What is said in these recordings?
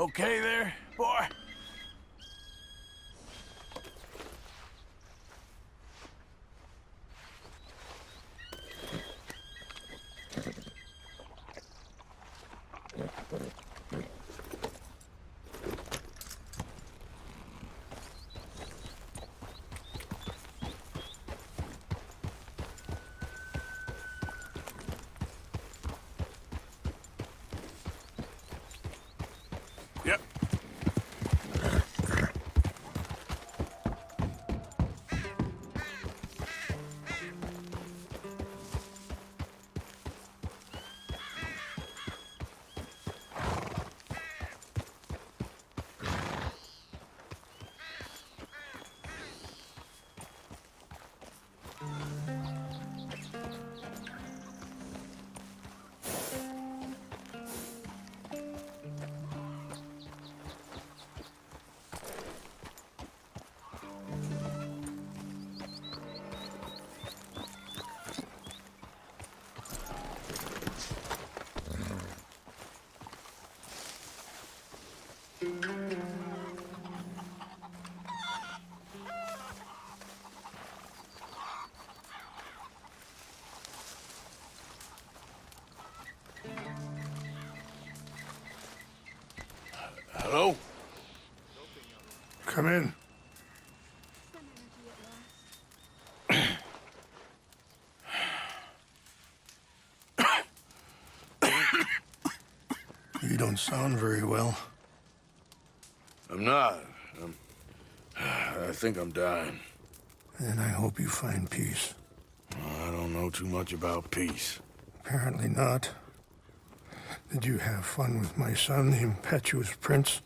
Okay there, boy? Yep. Hello? Come in. You don't sound very well. I'm not. I think I'm dying. And I hope you find peace. I don't know too much about peace. Apparently not. Did you have fun with my son, the impetuous prince?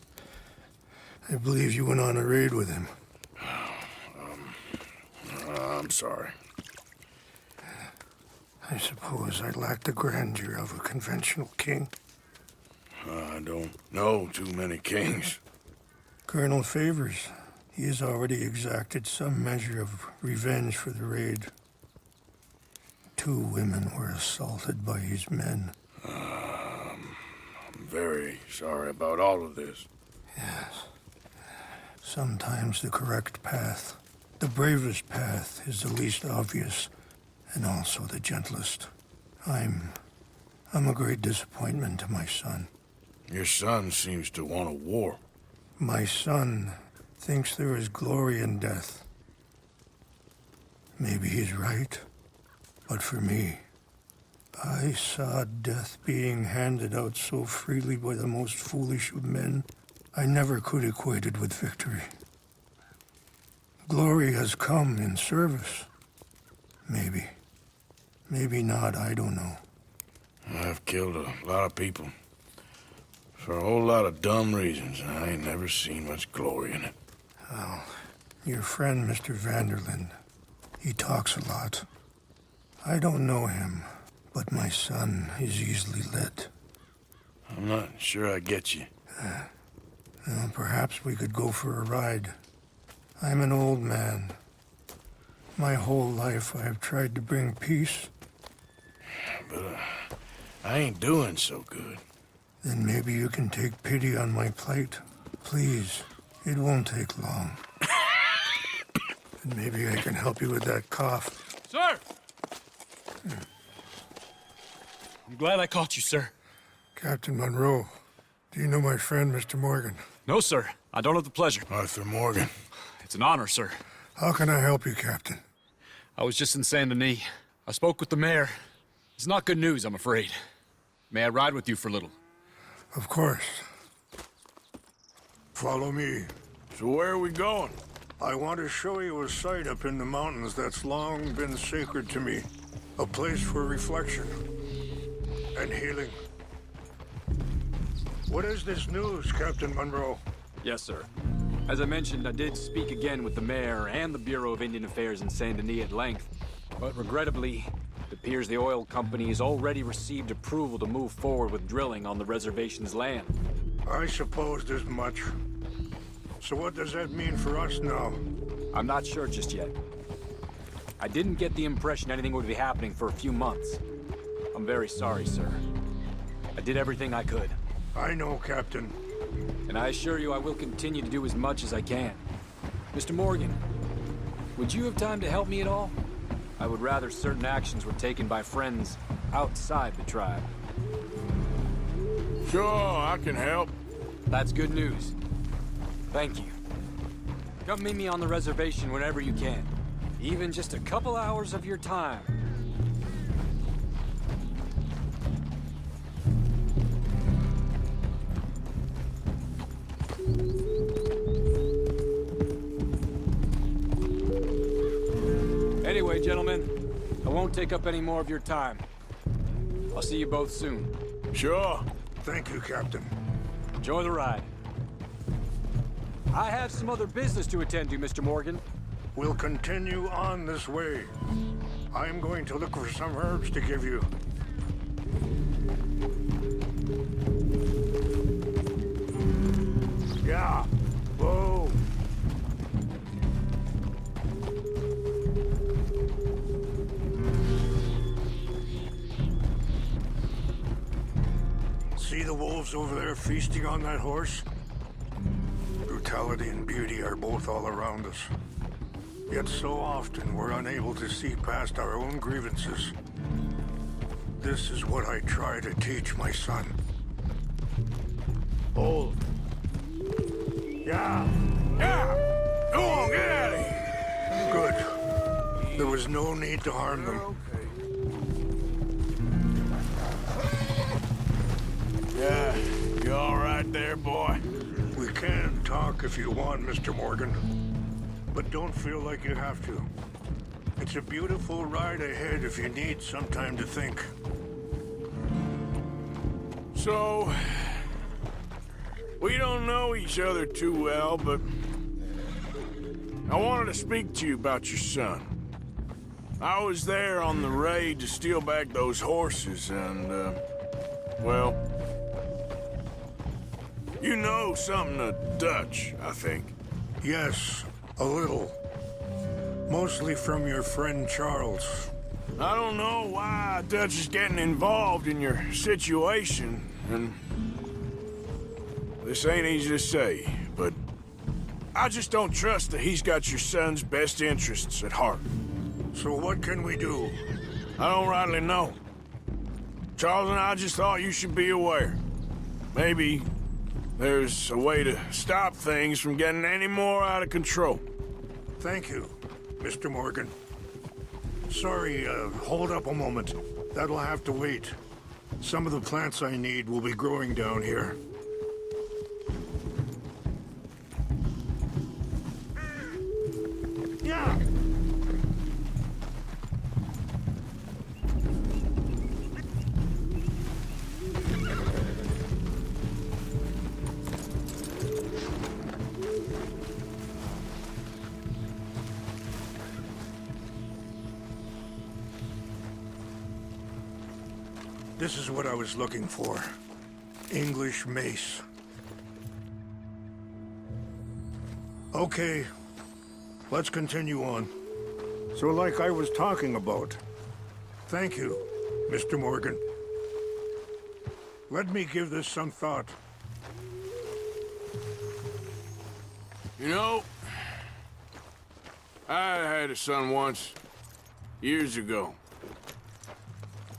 I believe you went on a raid with him. I'm sorry. I suppose I lack the grandeur of a conventional king. I don't know too many kings. Colonel Favors, he has already exacted some measure of revenge for the raid. 2 women were assaulted by his men. I'm very sorry about all of this. Yes. Sometimes the correct path, the bravest path, is the least obvious, and also the gentlest. I'm a great disappointment to my son. Your son seems to want a war. My son thinks there is glory in death. Maybe he's right, but for me, I saw death being handed out so freely by the most foolish of men, I never could equate it with victory. Glory has come in service. Maybe. Maybe not, I don't know. I've killed a lot of people. For a whole lot of dumb reasons, and I ain't never seen much glory in it. Well, your friend, Mr. Vanderlyn, he talks a lot. I don't know him, but my son is easily led. I'm not sure I get you. Well, perhaps we could go for a ride. I'm an old man. My whole life I have tried to bring peace. But I ain't doing so good. Then maybe you can take pity on my plight. Please, it won't take long. And maybe I can help you with that cough. Sir! I'm glad I caught you, sir. Captain Monroe, do you know my friend, Mr. Morgan? No, sir. I don't have the pleasure. Arthur Morgan. It's an honor, sir. How can I help you, Captain? I was just in Saint Denis. I spoke with the mayor. It's not good news, I'm afraid. May I ride with you for a little? Of course. Follow me. So where are we going? I want to show you a site up in the mountains that's long been sacred to me. A place for reflection and healing. What is this news, Captain Monroe? Yes, sir. As I mentioned, I did speak again with the mayor and the Bureau of Indian Affairs in Saint Denis at length. But regrettably, it appears the oil company has already received approval to move forward with drilling on the reservation's land. I supposed as much. So what does that mean for us now? I'm not sure just yet. I didn't get the impression anything would be happening for a few months. I'm very sorry, sir. I did everything I could. I know, Captain. And I assure you I will continue to do as much as I can. Mr. Morgan, would you have time to help me at all? I would rather certain actions were taken by friends outside the tribe. Sure, I can help. That's good news. Thank you. Come meet me on the reservation whenever you can. Even just a couple hours of your time. Anyway, gentlemen, I won't take up any more of your time. I'll see you both soon. Sure. Thank you, Captain. Enjoy the ride. I have some other business to attend to, Mr. Morgan. We'll continue on this way. I'm going to look for some herbs to give you. Yeah. Whoa. See the wolves over there feasting on that horse? Brutality and beauty are both all around us. Yet so often we're unable to see past our own grievances. This is what I try to teach my son. Hold. Yeah. Yeah! Go on, get out of here! Good. There was no need to harm them. Yeah, you all right there, boy? We can talk if you want, Mr. Morgan. But don't feel like you have to. It's a beautiful ride ahead if you need some time to think. So, we don't know each other too well, but I wanted to speak to you about your son. I was there on the raid to steal back those horses, and, well, you know something of Dutch, I think. Yes, a little. Mostly from your friend Charles. I don't know why Dutch is getting involved in your situation, and this ain't easy to say, but I just don't trust that he's got your son's best interests at heart. So what can we do? I don't rightly know. Charles and I just thought you should be aware. Maybe there's a way to stop things from getting any more out of control. Thank you, Mr. Morgan. Sorry, hold up a moment. That'll have to wait. Some of the plants I need will be growing down here. Yeah! This is what I was looking for. English mace. Okay, let's continue on. So like I was talking about, thank you, Mr. Morgan. Let me give this some thought. You know, I had a son once, years ago.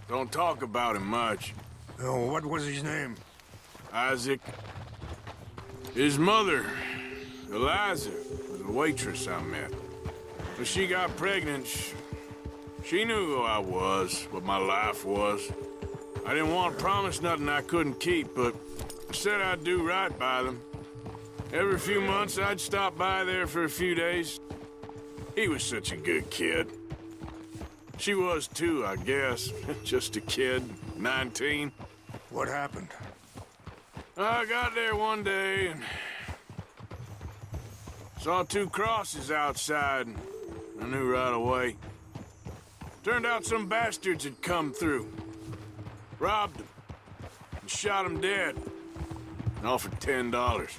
Don't talk about him much. Oh, what was his name? Isaac. His mother, Eliza, was a waitress I met. When she got pregnant, she knew who I was, what my life was. I didn't want to promise nothing I couldn't keep, but I said I'd do right by them. Every few months, I'd stop by there for a few days. He was such a good kid. She was too, I guess. Just a kid, 19. What happened? I got there one day and saw two crosses outside, and I knew right away. Turned out some bastards had come through, robbed them, and shot them dead, and offered $10.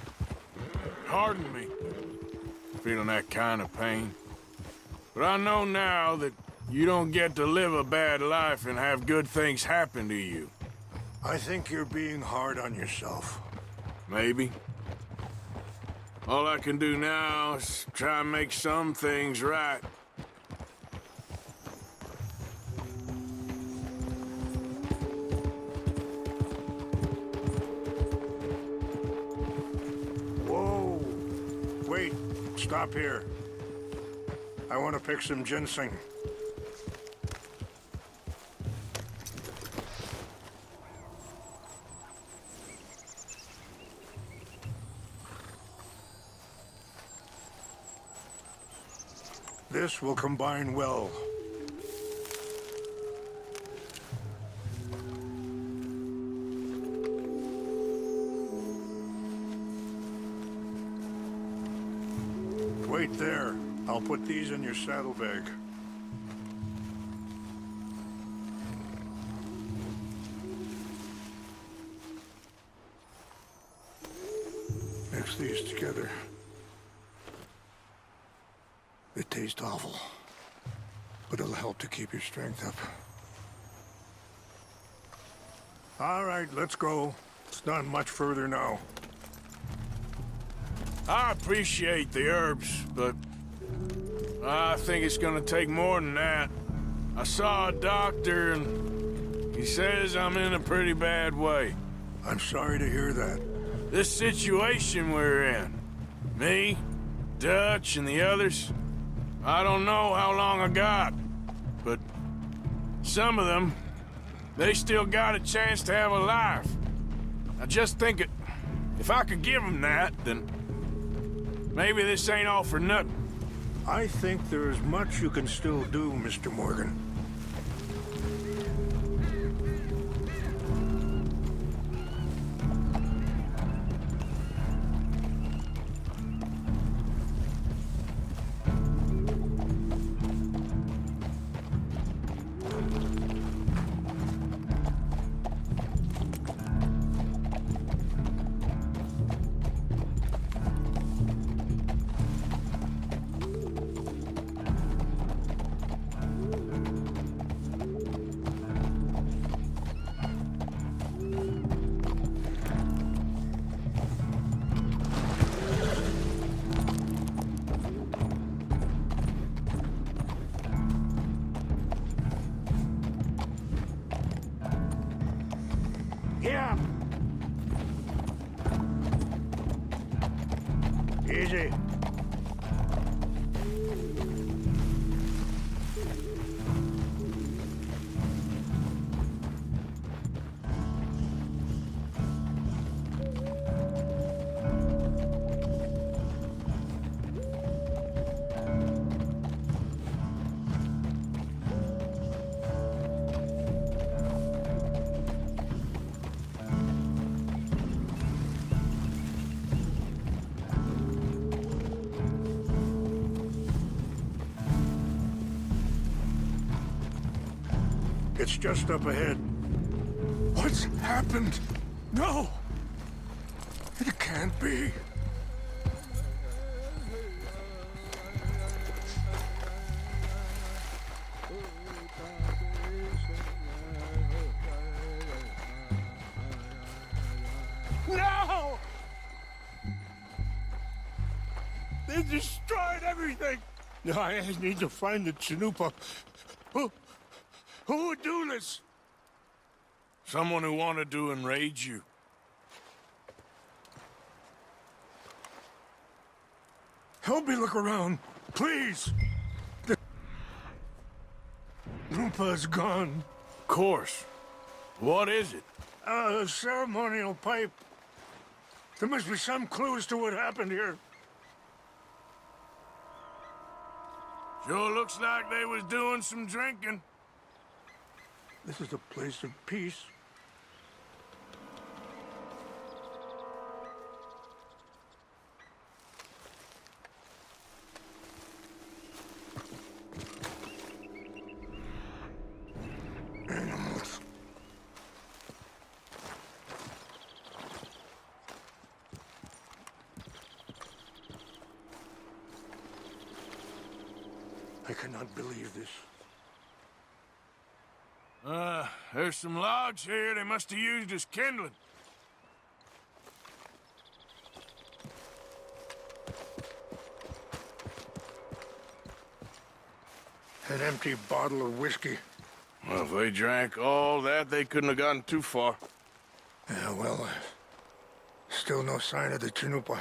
Hardened me, feeling that kind of pain. But I know now that you don't get to live a bad life and have good things happen to you. I think you're being hard on yourself. maybe. All I can do now is try and make some things right. Whoa! Wait, stop here. I want to pick some ginseng. This will combine well. Wait there. I'll put these in your saddlebag. Mix these together. It tastes awful, but it'll help to keep your strength up. All right, let's go. It's not much further now. I appreciate the herbs, but I think it's gonna take more than that. I saw a doctor, and he says I'm in a pretty bad way. I'm sorry to hear that. This situation we're in, me, Dutch, and the others, I don't know how long I got, but some of them, they still got a chance to have a life. I just think if I could give them that, then maybe this ain't all for nothing. I think there is much you can still do, Mr. Morgan. Yeah. Easy. It's just up ahead. What's happened? No! It can't be. No! They destroyed everything! I need to find the Chanupa. Who would do this? Someone who wanted to enrage you. Help me look around, please. The Chanupa's gone. Of course. What is it? A ceremonial pipe. There must be some clues to what happened here. Sure looks like they was doing some drinking. This is a place of peace. Animals. I cannot believe this. There's some logs here they must have used as kindling. An empty bottle of whiskey. Well, if they drank all that, they couldn't have gotten too far. Yeah, well, still no sign of the Chanupa.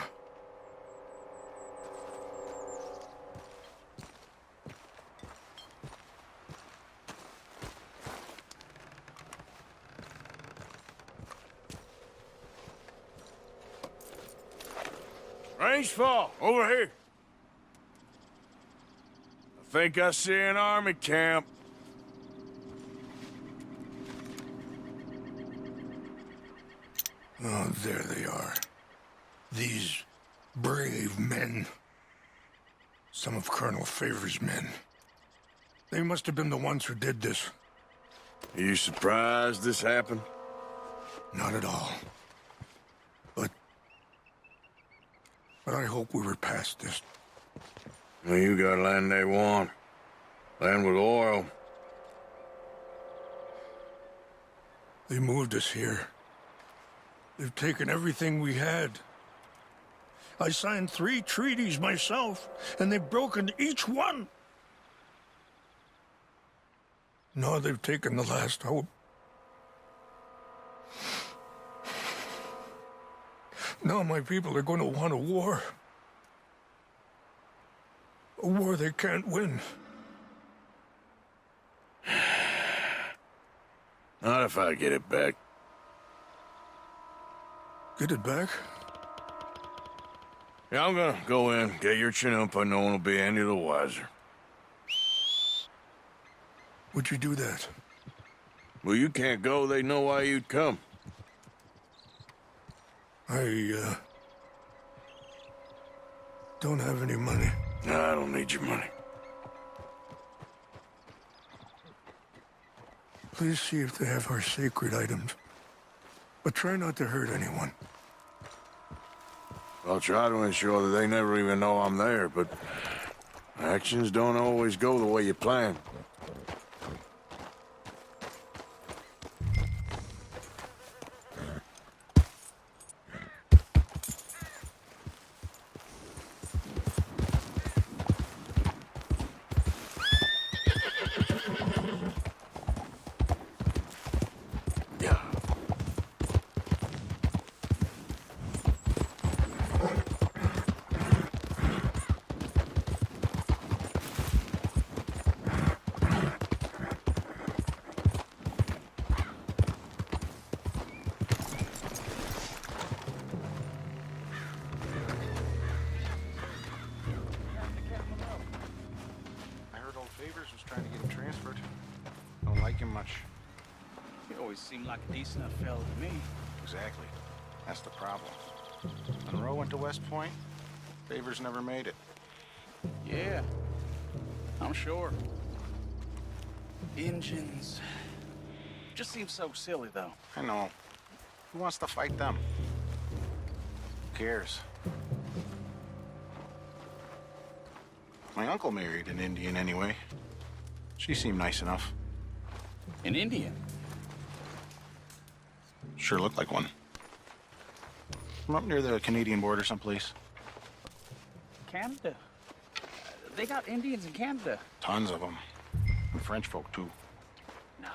Range fall, over here. I think I see an army camp. Oh, there they are. These brave men. Some of Colonel Favor's men. They must have been the ones who did this. Are you surprised this happened? Not at all. But I hope we were past this. Well, you got land they want. Land with oil. They moved us here. They've taken everything we had. I signed 3 treaties myself, and they've broken each one. Now they've taken the last hope. Now my people are going to want a war. A war they can't win. Not if I get it back. Get it back? Yeah, I'm gonna go in, get your Chanupa, no one will be any the wiser. Would you do that? Well, you can't go, they know why you'd come. I don't have any money. No, I don't need your money. Please see if they have our sacred items. But try not to hurt anyone. I'll try to ensure that they never even know I'm there, but actions don't always go the way you plan. Trying to get him transferred. Don't like him much. He always seemed like a decent enough fellow to me. Exactly. That's the problem. Monroe went to West Point. Favors never made it. Yeah, I'm sure. Engines. Just seems so silly, though. I know. Who wants to fight them? Who cares? My uncle married an Indian anyway. She seemed nice enough. An Indian? Sure looked like one. From up near the Canadian border someplace. Canada? They got Indians in Canada. Tons of them. And French folk, too. No.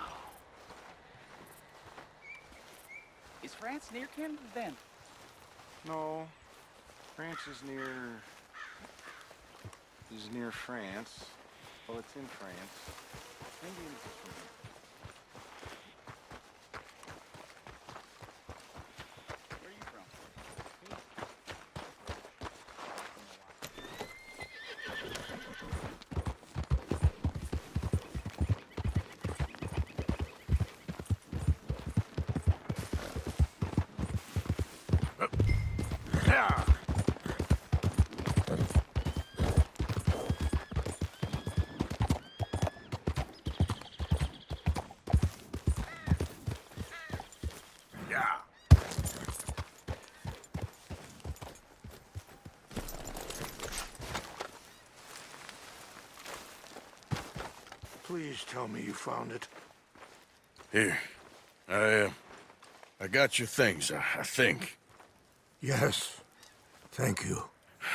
Is France near Canada, then? No. France is near France. Well, it's in France. Indians is from here. Where are you from? Please tell me you found it. Here. I got your things, I think. Yes. Thank you.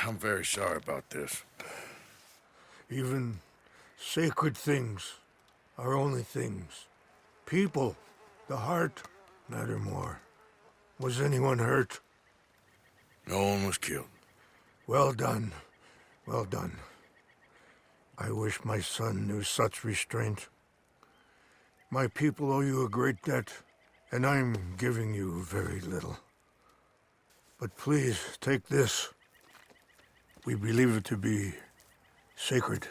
I'm very sorry about this. Even Sacred things are only things. People, the heart, matter more. Was anyone hurt? No one was killed. Well done. Well done. I wish my son knew such restraint. My people owe you a great debt, and I'm giving you very little. But please, take this. We believe it to be sacred.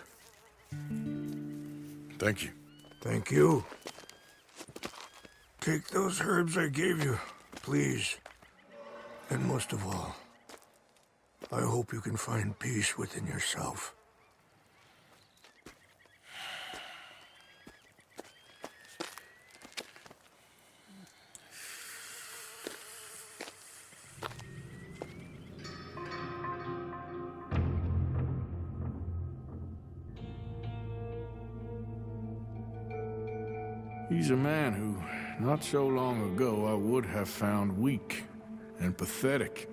Thank you. Thank you. Take those herbs I gave you, please. And most of all, I hope you can find peace within yourself. He's a man who, not so long ago, I would have found weak and pathetic.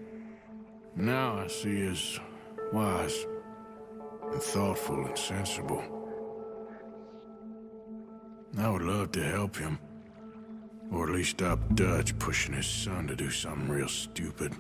Now I see as wise and thoughtful and sensible. I would love to help him, or at least stop Dutch pushing his son to do something real stupid.